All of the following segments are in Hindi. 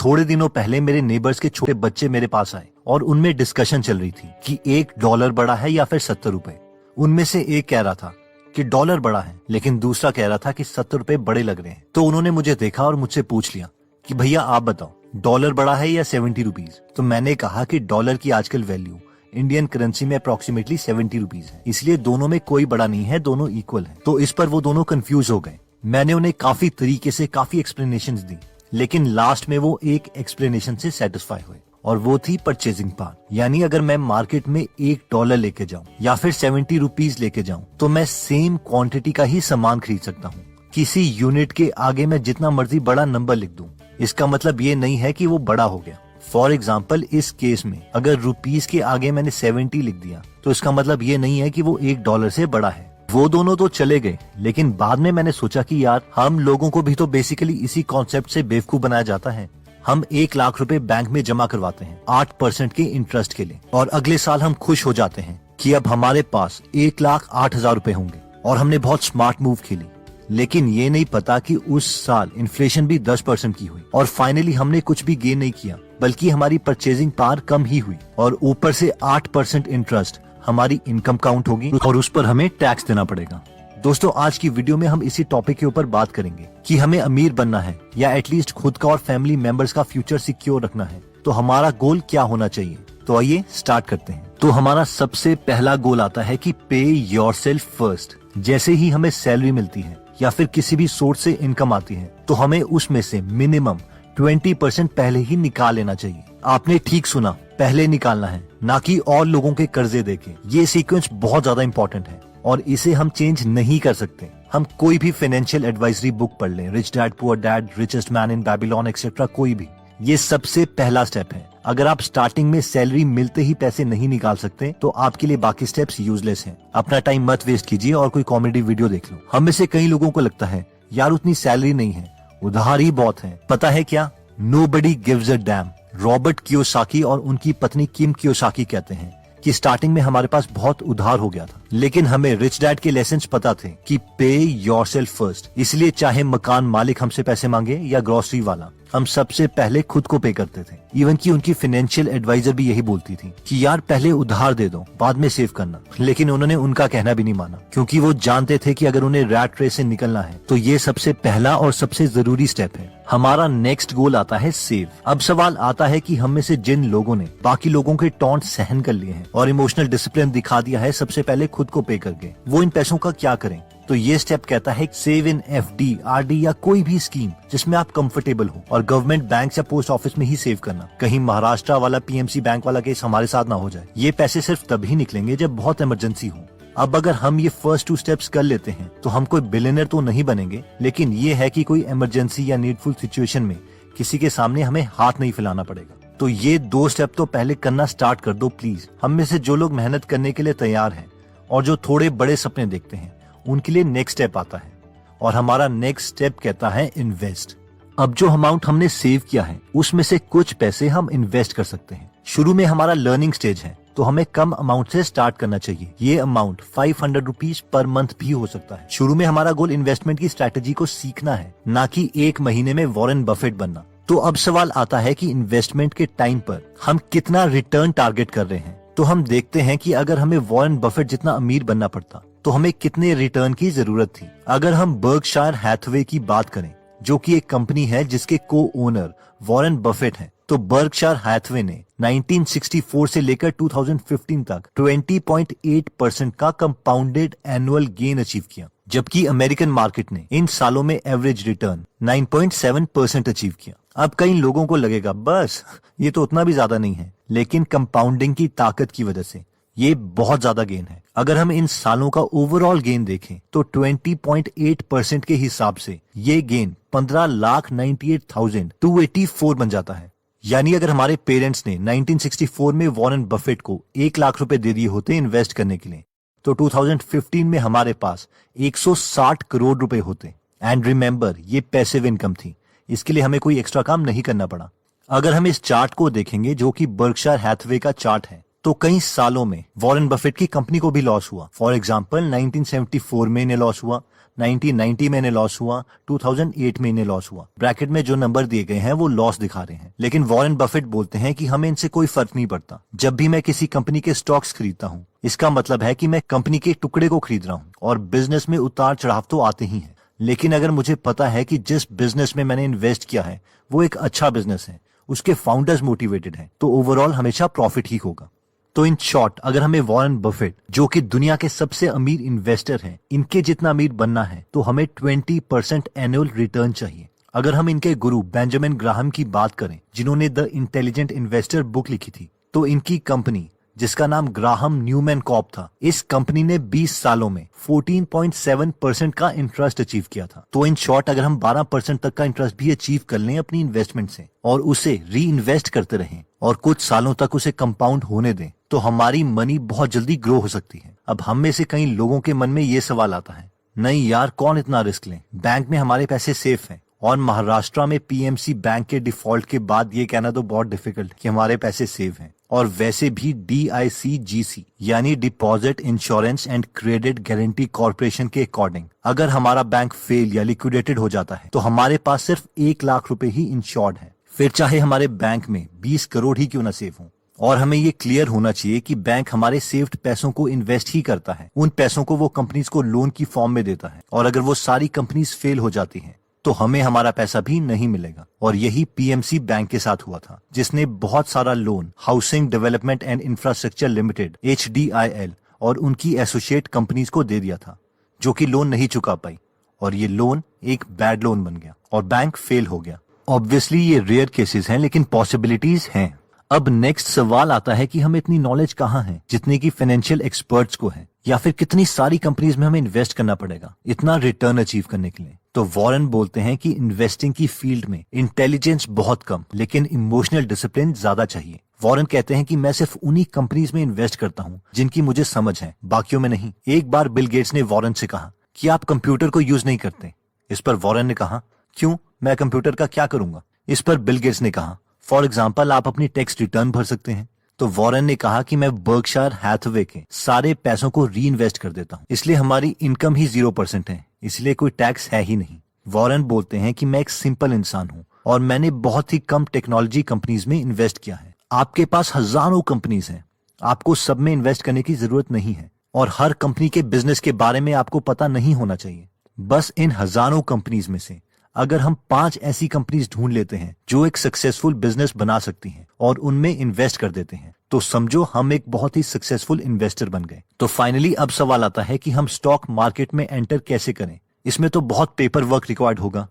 थोड़े दिनों पहले मेरे नेबर्स के छोटे बच्चे मेरे पास आए और उनमें डिस्कशन चल रही थी कि $1 बड़ा है या फिर 70 रुपए। उनमें से एक कह रहा था कि डॉलर बड़ा है, लेकिन दूसरा कह रहा था कि 70 रुपए बड़े लग रहे हैं। तो उन्होंने मुझे देखा और मुझसे पूछ लिया कि भैया आप बताओ, डॉलर बड़ा है या 70 रुपीज। तो मैंने कहा कि डॉलर की आजकल वैल्यू इंडियन करेंसी में अप्रोक्सीमेटली 70 रुपीज है, इसलिए दोनों में कोई बड़ा नहीं है, दोनों इक्वल है। तो इस पर वो दोनों कंफ्यूज हो गए। मैंने उन्हें काफी तरीके से काफी एक्सप्लेनेशंस दी, लेकिन लास्ट में वो एक एक्सप्लेनेशन से सेटिस्फाई हुए और वो थी परचेजिंग पावर। यानी अगर मैं मार्केट में $1 लेके जाऊं या फिर 70 रुपीज लेके जाऊं तो मैं सेम क्वांटिटी का ही सामान खरीद सकता हूं। किसी यूनिट के आगे मैं जितना मर्जी बड़ा नंबर लिख दूं, इसका मतलब ये नहीं है कि वो बड़ा हो गया। फॉर एग्जाम्पल, इस केस में अगर रुपीज के आगे मैंने 70 लिख दिया तो इसका मतलब ये नहीं है कि वो $1 से बड़ा है। वो दोनों तो चले गए, लेकिन बाद में मैंने सोचा कि यार हम लोगों को भी तो बेसिकली इसी कॉन्सेप्ट से बेवकूफ बनाया जाता है। हम 1 लाख रुपए बैंक में जमा करवाते हैं 8% के इंटरेस्ट के लिए, और अगले साल हम खुश हो जाते हैं कि अब हमारे पास 1,08,000 रुपए होंगे और हमने बहुत स्मार्ट मूव खेली। लेकिन ये नहीं पता कि उस साल इन्फ्लेशन भी 10% की हुई और फाइनली हमने कुछ भी गेन नहीं किया, बल्कि हमारी परचेजिंग पावर कम ही हुई और ऊपर से 8% इंटरेस्ट हमारी इनकम काउंट होगी और उस पर हमें टैक्स देना पड़ेगा। दोस्तों, आज की वीडियो में हम इसी टॉपिक के ऊपर बात करेंगे कि हमें अमीर बनना है या एटलीस्ट खुद का और फैमिली मेंबर्स का फ्यूचर सिक्योर रखना है तो हमारा गोल क्या होना चाहिए। तो आइए स्टार्ट करते हैं। तो हमारा सबसे पहला गोल आता है कि पे योरसेल्फ फर्स्ट। जैसे ही हमें सैलरी मिलती है या फिर किसी भी सोर्स से इनकम आती है तो हमें उसमें से मिनिमम 20% पहले ही निकाल लेना चाहिए। आपने ठीक सुना, पहले निकालना है, ना कि और लोगों के कर्जे देके। ये सीक्वेंस बहुत ज्यादा इंपॉर्टेंट है और इसे हम चेंज नहीं कर सकते। हम कोई भी फाइनेंशियल एडवाइजरी बुक पढ़ लें, rich dad poor dad, richest man in Babylon etcetera, कोई भी, ये सबसे पहला स्टेप है। अगर आप स्टार्टिंग में सैलरी मिलते ही पैसे नहीं निकाल सकते तो आपके लिए बाकी स्टेप्स यूजलेस हैं। अपना टाइम मत वेस्ट कीजिए और कोई कॉमेडी वीडियो देख लो। हम में से कई लोगों को लगता है यार उतनी सैलरी नहीं है, उधार ही बहुत है। पता है क्या, nobody gives a dam. Robert Kiyosaki और उनकी पत्नी किम कियोसाकी कहते हैं कि स्टार्टिंग में हमारे पास बहुत उधार हो गया था, लेकिन हमें रिच डैड के लेसन्स पता थे कि पे योरसेल्फ फर्स्ट। इसलिए चाहे मकान मालिक हमसे पैसे मांगे या ग्रोसरी वाला, हम सबसे पहले खुद को पे करते थे। इवन कि उनकी फाइनेंशियल एडवाइजर भी यही बोलती थी कि यार पहले उधार दे दो, बाद में सेव करना। लेकिन उन्होंने उनका कहना भी नहीं माना, क्योंकि वो जानते थे कि अगर उन्हें रैट रेस से निकलना है तो ये सबसे पहला और सबसे जरूरी स्टेप है। हमारा नेक्स्ट गोल आता है सेव। अब सवाल आता है कि हम में से जिन लोगों ने बाकी लोगों के टॉन्ट सहन कर लिए हैं और इमोशनल डिसिप्लिन दिखा दिया है सबसे पहले खुद को पे करके, वो इन पैसों का क्या करें। तो ये स्टेप कहता है सेव इन FD, RD या कोई भी स्कीम जिसमें आप कंफर्टेबल हो, और गवर्नमेंट बैंक या पोस्ट ऑफिस में ही सेव करना। कहीं महाराष्ट्र वाला PMC बैंक वाला केस हमारे साथ ना हो जाए। ये पैसे सिर्फ तभी निकलेंगे जब बहुत इमरजेंसी हो। अब अगर हम ये फर्स्ट 2 स्टेप्स कर लेते हैं तो हम कोई बिलियनर तो नहीं बनेंगे, लेकिन ये है कि कोई इमरजेंसी या नीडफुल सिचुएशन में किसी के सामने हमें हाथ नहीं फैलाना पड़ेगा। तो ये 2 स्टेप तो पहले करना स्टार्ट कर दो प्लीज। हम में से जो लोग मेहनत करने के लिए तैयार हैं और जो थोड़े बड़े सपने देखते हैं, उनके लिए नेक्स्ट स्टेप आता है, और हमारा नेक्स्ट स्टेप कहता है इन्वेस्ट। अब जो अमाउंट हमने सेव किया है उसमें से कुछ पैसे हम इन्वेस्ट कर सकते हैं। शुरू में हमारा लर्निंग स्टेज है तो हमें कम अमाउंट से स्टार्ट करना चाहिए। ये अमाउंट 500 रुपीज पर मंथ भी हो सकता है। शुरू में हमारा गोल इन्वेस्टमेंट की स्ट्रैटेजी को सीखना है, ना कि 1 महीने में वॉरेन बफेट बनना। तो अब सवाल आता है कि इन्वेस्टमेंट के टाइम पर हम कितना रिटर्न टारगेट कर रहे हैं। तो हम देखते हैं कि अगर हमें वॉरेन बफेट जितना अमीर बनना पड़ता तो हमें कितने रिटर्न की जरूरत थी। अगर हम बर्कशायर हैथवे की बात करें, जो कि एक कंपनी है जिसके को ओनर वॉरेन बफेट हैं, तो बर्कशायर हैथवे ने 1964 से लेकर 2015 तक 20.8% का कंपाउंडेड एनुअल गेन अचीव किया, जबकि अमेरिकन मार्केट ने इन सालों में एवरेज रिटर्न 9.7% अचीव किया। अब कई लोगों को लगेगा बस ये तो उतना भी ज्यादा नहीं है, लेकिन कंपाउंडिंग की ताकत की वजह से ये बहुत ज्यादा गेन है। अगर हम इन सालों का ओवरऑल गेन देखें तो 20.8% के हिसाब से ये गेन 15,98,284 बन जाता है। यानी अगर हमारे पेरेंट्स ने 1964 में वॉरेन बफेट को 1 लाख रुपए दे दिए होते इन्वेस्ट करने के लिए, तो 2015 में हमारे पास 160 करोड़ रुपए होते। एंड रिमेंबर, ये पैसिव इनकम थी, इसके लिए हमें कोई एक्स्ट्रा काम नहीं करना पड़ा। अगर हम इस चार्ट को देखेंगे, जो कि बर्कशायर हैथवे का चार्ट है, तो कई सालों में वॉरेन बफेट की कंपनी को भी लॉस हुआ। फॉर एग्जाम्पल 1974 में इन्हें लॉस हुआ, 1990 में इन्हें लॉस हुआ, 2008 में इन्हें लॉस हुआ। ब्रैकेट में जो नंबर दिए गए हैं वो लॉस दिखा रहे हैं। लेकिन वॉरेन बफेट बोलते हैं कि हमें इनसे कोई फर्क नहीं पड़ता। जब भी मैं किसी कंपनी के स्टॉक्स खरीदता हूँ, इसका मतलब है कि मैं कंपनी के टुकड़े को खरीद रहा हूँ, और बिजनेस में उतार चढ़ाव तो आते ही हैं। लेकिन अगर मुझे पता है कि जिस बिजनेस में मैंने इन्वेस्ट किया है वो एक अच्छा बिजनेस है, उसके फाउंडर्स मोटिवेटेड हैं, तो ओवरऑल हमेशा प्रॉफिट ही होगा। तो इन शॉर्ट, अगर हमें वॉरेन बफेट, जो कि दुनिया के सबसे अमीर इन्वेस्टर हैं, इनके जितना अमीर बनना है तो हमें 20% एनुअल रिटर्न चाहिए। अगर हम इनके गुरु बेंजामिन ग्राहम की बात करें, जिन्होंने द इंटेलिजेंट इन्वेस्टर बुक लिखी थी, तो इनकी कंपनी, जिसका नाम ग्राहम न्यूमैन कॉर्प था, इस कंपनी ने 20 सालों में 14.7% का इंटरेस्ट अचीव किया था। तो इन शॉर्ट, अगर हम 12% तक का इंटरेस्ट भी अचीव कर लें अपनी इन्वेस्टमेंट से और उसे री इन्वेस्ट करते रहें और कुछ सालों तक उसे कंपाउंड होने दें, तो हमारी मनी बहुत जल्दी ग्रो हो सकती है। अब हम में से कई लोगों के मन में ये सवाल आता है, नहीं यार, कौन इतना रिस्क ले, बैंक में हमारे पैसे सेफ हैं। और महाराष्ट्र में पीएमसी बैंक के डिफॉल्ट के बाद ये कहना तो बहुत डिफिकल्ट कि हमारे पैसे सेफ हैं। और वैसे भी DICGC यानी deposit insurance and credit guarantee corporation के अकॉर्डिंग, अगर हमारा बैंक फेल या लिक्विडेटेड हो जाता है तो हमारे पास सिर्फ 1 लाख रुपए ही इंश्योर्ड है, फिर चाहे हमारे बैंक में 20 करोड़ ही क्यों न सेफ हो। और हमें ये क्लियर होना चाहिए कि बैंक हमारे सेव्ड पैसों को इन्वेस्ट ही करता है, उन पैसों को वो कंपनीज को लोन की फॉर्म में देता है, और अगर वो सारी कंपनीज फेल हो जाती हैं तो हमें हमारा पैसा भी नहीं मिलेगा। और यही पीएमसी बैंक के साथ हुआ था, जिसने बहुत सारा loan housing development and infrastructure limited HDIL और उनकी एसोसिएट कंपनीज को दे दिया था, जो कि लोन नहीं चुका पाई, और ये लोन एक बैड लोन बन गया और बैंक फेल हो गया। ऑब्वियसली ये रेयर केसेस हैं, लेकिन पॉसिबिलिटीज हैं। अब नेक्स्ट सवाल आता है कि हमें इतनी नॉलेज कहाँ है जितने की फाइनेंशियल एक्सपर्ट्स को है, या फिर कितनी सारी कंपनीज में हमें इन्वेस्ट करना पड़ेगा इतना रिटर्न अचीव करने के लिए। तो वॉरेन बोलते हैं कि इन्वेस्टिंग की फील्ड में इंटेलिजेंस बहुत कम, लेकिन इमोशनल डिसिप्लिन ज्यादा चाहिए। वॉरेन कहते हैं कि मैं सिर्फ उन्हीं कंपनीज में इन्वेस्ट करता हूँ जिनकी मुझे समझ है, बाकियों में नहीं। एक बार बिल गेट्स ने वॉरेन से कहा कि आप कंप्यूटर को यूज नहीं करते। इस पर वॉरेन ने कहा, क्यों, मैं कंप्यूटर का क्या करूंगा। इस पर बिल गेट्स ने कहा, फॉर एग्जाम्पल आप अपनी टैक्स रिटर्न भर सकते हैं। तो वॉरेन ने कहा कि मैं बर्कशायर हैथवे के सारे पैसों को री इन्वेस्ट कर देता हूँ, इसलिए हमारी इनकम ही 0% है, इसलिए कोई टैक्स है ही नहीं। वॉरेन बोलते हैं कि मैं एक सिंपल इंसान हूँ और मैंने बहुत ही कम टेक्नोलॉजी कंपनीज में इन्वेस्ट किया है। आपके पास हजारों कंपनीज हैं, आपको सब में इन्वेस्ट करने की जरूरत नहीं है, और हर कंपनी के बिजनेस के बारे में आपको पता नहीं होना चाहिए। बस इन हजारों कंपनीज में से अगर हम 5 ऐसी कंपनीज ढूंढ लेते हैं जो एक सक्सेसफुल बिजनेस बना सकती हैं और उनमें इन्वेस्ट कर देते हैं, तो समझो हम एक बहुत ही सक्सेसफुल इन्वेस्टर बन गए। तो फाइनली अब सवाल आता है कि हम स्टॉक मार्केट में एंटर कैसे करें। इसमें तो बहुत पेपर वर्क रिक्वायर्ड होगा,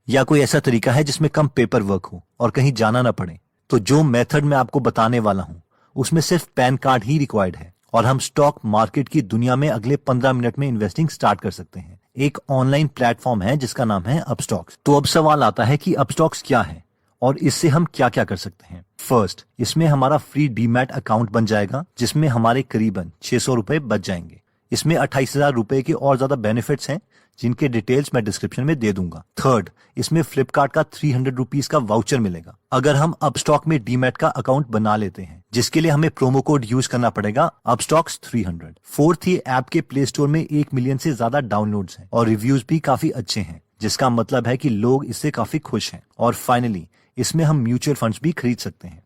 या कोई ऐसा तरीका है जिसमें कम पेपर वर्क हो और कहीं जाना ना पड़े। तो जो मेथड मैं आपको बताने वाला हूँ उसमें सिर्फ पैन कार्ड ही रिक्वायर्ड है, और हम स्टॉक मार्केट की दुनिया में अगले 15 मिनट में इन्वेस्टिंग स्टार्ट कर सकते हैं। एक ऑनलाइन प्लेटफॉर्म है जिसका नाम है अपस्टॉक्स। तो अब सवाल आता है कि अपस्टॉक्स क्या है और इससे हम क्या क्या कर सकते हैं। फर्स्ट, इसमें हमारा फ्री डीमैट अकाउंट बन जाएगा, जिसमें हमारे करीबन 600 रुपए बच जाएंगे। इसमें 28,000 रुपए के और ज्यादा बेनिफिट्स हैं, जिनके डिटेल्स मैं डिस्क्रिप्शन में दे दूंगा। थर्ड, इसमें फ्लिपकार्ट का 300 रुपीज का वाउचर मिलेगा अगर हम अपस्टॉक में डीमैट का अकाउंट बना लेते हैं, जिसके लिए हमें प्रोमो कोड यूज करना पड़ेगा अपस्टॉक्स 300। फोर्थ, ये ऐप के प्ले स्टोर में 1 मिलियन से ज्यादा डाउनलोड्स हैं और रिव्यूज भी काफी अच्छे हैं, जिसका मतलब है कि लोग इससे काफी खुश हैं। और फाइनली, इसमें हम म्यूचुअल फंड्स भी खरीद सकते हैं।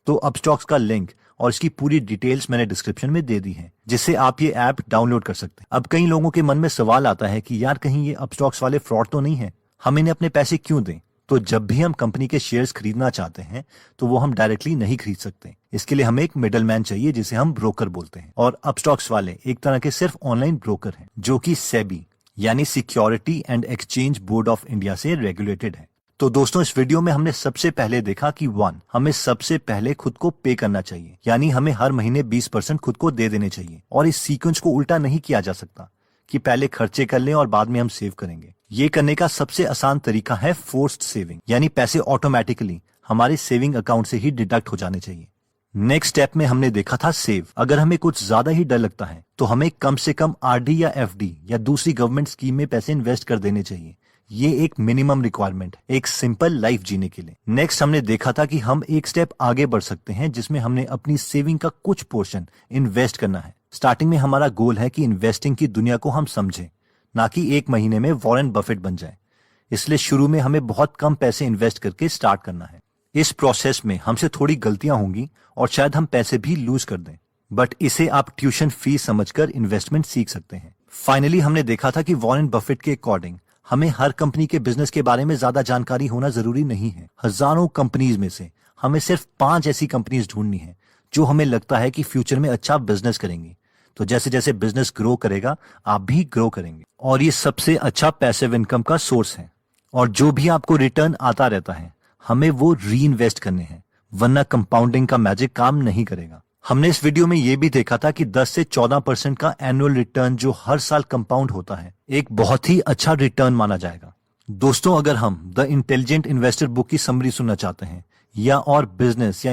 तो अपस्टॉक्स का लिंक और इसकी पूरी डिटेल्स मैंने डिस्क्रिप्शन में दे दी है, जिससे आप ये ऐप डाउनलोड कर सकते हैं। अब कई लोगों के मन में सवाल आता है कि यार कहीं ये अपस्टॉक्स वाले फ्रॉड तो नहीं है, हम इन्हें अपने पैसे क्यों दें। तो जब भी हम कंपनी के शेयर्स खरीदना चाहते हैं तो वो हम डायरेक्टली नहीं खरीद सकते, इसके लिए हमें एक मिडल मैन चाहिए जिसे हम ब्रोकर बोलते हैं। और अपस्टॉक्स वाले एक तरह के सिर्फ ऑनलाइन ब्रोकर हैं, जो कि सेबी यानी security and exchange board of India से रेगुलेटेड है। तो दोस्तों, इस वीडियो में हमने सबसे पहले देखा कि 1, हमें सबसे पहले खुद को पे करना चाहिए, यानी हमें हर महीने 20% खुद को दे देने चाहिए। और इस सीक्वेंस को उल्टा नहीं किया जा सकता कि पहले खर्चे कर लें और बाद में हम सेव करेंगे। ये करने का सबसे आसान तरीका है फोर्स्ड सेविंग, यानी पैसे ऑटोमेटिकली हमारे सेविंग अकाउंट से ही डिडक्ट हो जाने चाहिए। नेक्स्ट स्टेप में हमने देखा था सेव। अगर हमें कुछ ज्यादा ही डर लगता है तो हमें कम से कम RD या FD या दूसरी गवर्नमेंट स्कीम में पैसे इन्वेस्ट कर देने चाहिए। ये एक मिनिमम रिक्वायरमेंट है एक सिंपल लाइफ जीने के लिए। नेक्स्ट हमने देखा था कि हम एक स्टेप आगे बढ़ सकते हैं, जिसमें हमने अपनी सेविंग का कुछ पोर्शन इन्वेस्ट करना है। स्टार्टिंग में हमारा गोल है कि इन्वेस्टिंग की दुनिया को हम समझें, ना कि एक महीने में वॉरेन बफेट बन जाए। इसलिए शुरू में हमें बहुत कम पैसे इन्वेस्ट करके स्टार्ट करना है। इस प्रोसेस में हमसे थोड़ी गलतियां होंगी और शायद हम पैसे भी लूज कर दें, बट इसे आप ट्यूशन फीस समझकर इन्वेस्टमेंट सीख सकते हैं। फाइनली हमने देखा था कि वॉरेन बफेट के अकॉर्डिंग हमें हर कंपनी के बिजनेस के बारे में ज्यादा जानकारी होना जरूरी नहीं है। हजारों कंपनीज में से हमें सिर्फ 5 ऐसी कंपनीज ढूंढनी है जो हमें लगता है कि फ्यूचर में अच्छा बिजनेस करेंगी। तो जैसे जैसे बिजनेस ग्रो करेगा आप भी ग्रो करेंगे, और ये सबसे अच्छा पैसिव इनकम का सोर्स है। और जो भी आपको रिटर्न आता रहता है हमें वो री इन्वेस्ट करने हैं, वरना कंपाउंडिंग का मैजिक काम नहीं करेगा। हमने इस वीडियो में ये भी देखा था कि 10 से 14% का एनुअल रिटर्न जो हर साल कंपाउंड होता है एक बहुत ही अच्छा रिटर्न माना जाएगा। दोस्तों, अगर हम द इंटेलिजेंट इन्वेस्टर बुक की समरी सुनना चाहते हैं या और बिजनेस या